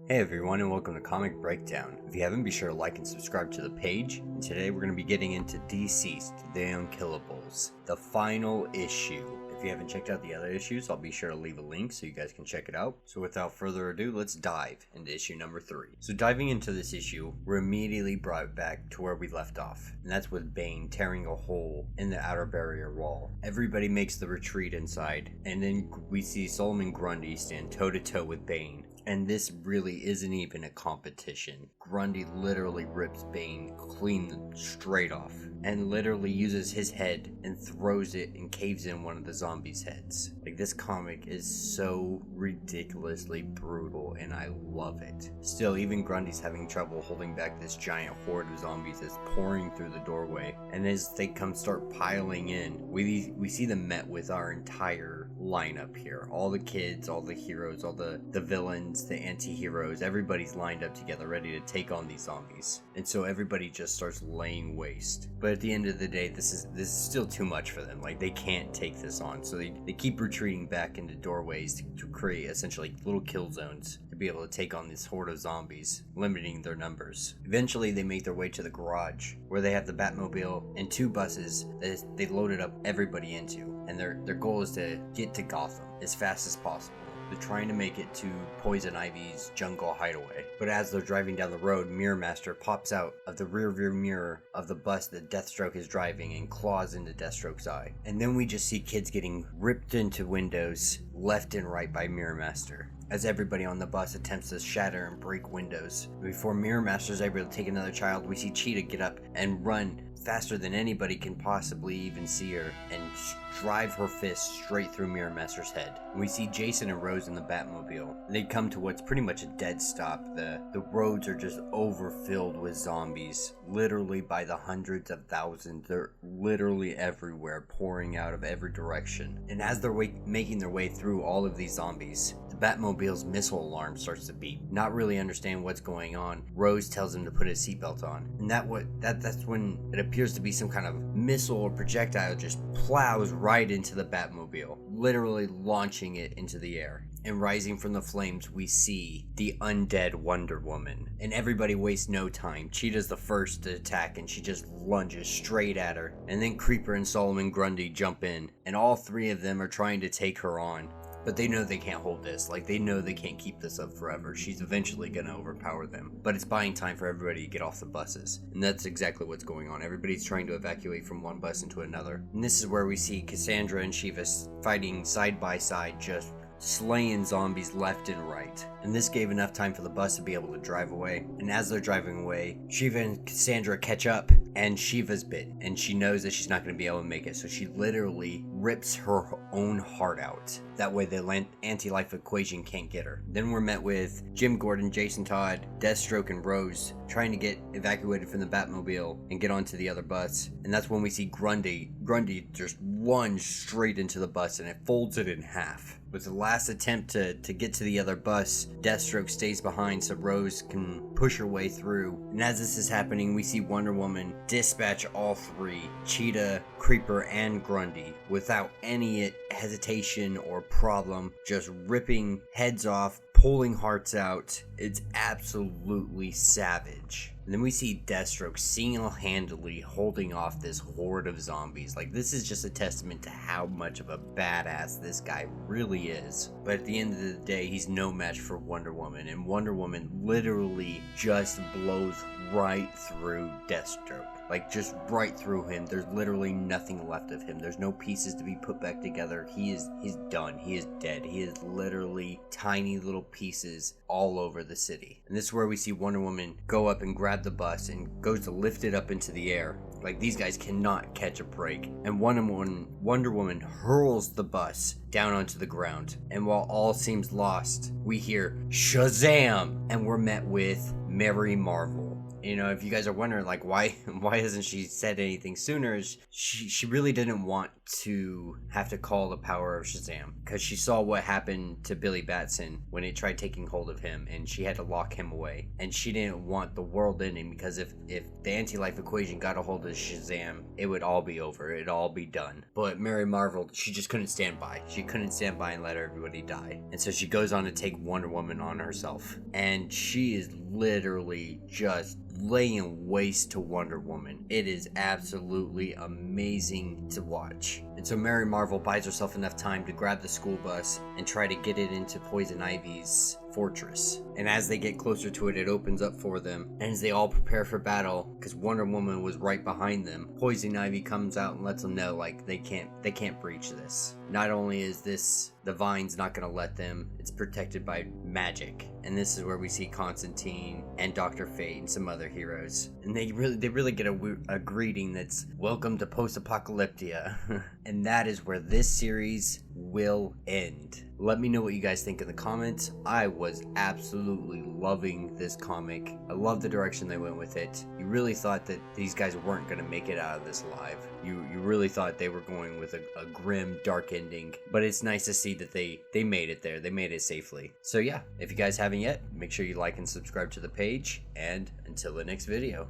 Hey everyone, and welcome to Comic Breakdown. If you haven't, be sure to like and subscribe to the page. And today we're going to be getting into DCeased, the Unkillables, the final issue. If you haven't checked out the other issues, I'll be sure to leave a link so you guys can check it out. So without further ado, let's dive into issue number 3. So diving into this issue, we're immediately brought back to where we left off. And that's with Bane tearing a hole in the outer barrier wall. Everybody makes the retreat inside, and then we see Solomon Grundy stand toe-to-toe with Bane. And this really isn't even a competition. Grundy literally rips Bane clean straight off and literally uses his head and throws it and caves in one of the zombies' heads. Like, this comic is so ridiculously brutal and I love it. Still, even Grundy's having trouble holding back this giant horde of zombies that's pouring through the doorway. And as they start piling in, we see them met with our entire lineup here. All the kids, all the heroes, all the villains, the anti-heroes, everybody's lined up together ready to take on these zombies. And so everybody just starts laying waste. But at the end of the day, this is still too much for them. Like, they can't take this on. So they keep retreating back into doorways to create essentially little kill zones to be able to take on this horde of zombies, limiting their numbers. Eventually they make their way to the garage where they have the Batmobile and 2 buses that they loaded up everybody into. And their goal is to get to Gotham as fast as possible. They're trying to make it to Poison Ivy's jungle hideaway. But as they're driving down the road, Mirror Master pops out of the rear view mirror of the bus that Deathstroke is driving and claws into Deathstroke's eye. And then we just see kids getting ripped into windows left and right by Mirror Master, as everybody on the bus attempts to shatter and break windows. Before Mirror Master is able to take another child, we see Cheetah get up and run faster than anybody can possibly even see her and drive her fist straight through Mirror Master's head. We see Jason and Rose in the Batmobile. They come to what's pretty much a dead stop. The roads are just overfilled with zombies, literally by the hundreds of thousands. They're literally everywhere, pouring out of every direction. And as they're making their way through all of these zombies, the Batmobile's missile alarm starts to beep. Not really understand what's going on, Rose tells him to put his seatbelt on. And that's when it appears to be some kind of missile or projectile just plows right into the Batmobile, literally launching it into the air. And rising from the flames, we see the undead Wonder Woman. And everybody wastes no time. Cheetah's the first to attack, and she just lunges straight at her. And then Creeper and Solomon Grundy jump in, and all 3 of them are trying to take her on. But they know they can't hold this. Like, they know they can't keep this up forever. She's eventually gonna overpower them. But it's buying time for everybody to get off the buses. And that's exactly what's going on. Everybody's trying to evacuate from one bus into another. And this is where we see Cassandra and Shiva fighting side by side, just slaying zombies left and right. And this gave enough time for the bus to be able to drive away. And as they're driving away, Shiva and Cassandra catch up, and Shiva's bit, and she knows that she's not going to be able to make it, so she literally rips her own heart out. That way the anti-life equation can't get her. Then we're met with Jim Gordon, Jason Todd, Deathstroke, and Rose trying to get evacuated from the Batmobile and get onto the other bus. And that's when we see Grundy just lunge straight into the bus, and it folds it in half. With the last attempt to get to the other bus, Deathstroke stays behind so Rose can push her way through. And as this is happening, we see Wonder Woman dispatch all 3, Cheetah, Creeper, and Grundy, without any hesitation or problem, just ripping heads off, pulling hearts out. It's absolutely savage. And then we see Deathstroke single-handedly holding off this horde of zombies. Like, this is just a testament to how much of a badass this guy really is. But at the end of the day, he's no match for Wonder Woman. And Wonder Woman literally just blows right through Deathstroke. Like, just right through him. There's literally nothing left of him. There's no pieces to be put back together. He's done. He is dead. He is literally tiny little pieces all over the city. And this is where we see Wonder Woman go up and grab the bus and goes to lift it up into the air. Like, these guys cannot catch a break. And Wonder Woman hurls the bus down onto the ground. And while all seems lost, we hear Shazam! And we're met with Mary Marvel. You know, if you guys are wondering, like, why why hasn't she said anything sooner, is she really didn't want to have to call the power of Shazam, because she saw what happened to Billy Batson when it tried taking hold of him, and she had to lock him away, and she didn't want the world ending, because if the anti-life equation got a hold of Shazam, it would all be over, it'd all be done. But Mary Marvel, she just couldn't stand by. She couldn't stand by and let everybody die, and so she goes on to take Wonder Woman on herself, and she is literally just laying waste to Wonder Woman. It is absolutely amazing to watch. And so Mary Marvel buys herself enough time to grab the school bus and try to get it into Poison Ivy's fortress. And as they get closer to it, it opens up for them. And as they all prepare for battle, because Wonder Woman was right behind them, Poison Ivy comes out and lets them know, like, they can't breach this. Not only is this, the Vine's not going to let them, it's protected by magic. And this is where we see Constantine and Dr. Fate and some other heroes. And they really get a greeting that's welcome to post-apocalyptia. And that is where this series will end. Let me know what you guys think in the comments. I was absolutely loving this comic. I love the direction they went with it. You really thought that these guys weren't going to make it out of this alive. You really thought they were going with a grim, dark ending. But it's nice to see that they made it there. They made it safely. So yeah, if you guys haven't yet, make sure you like and subscribe to the page. And until the next video.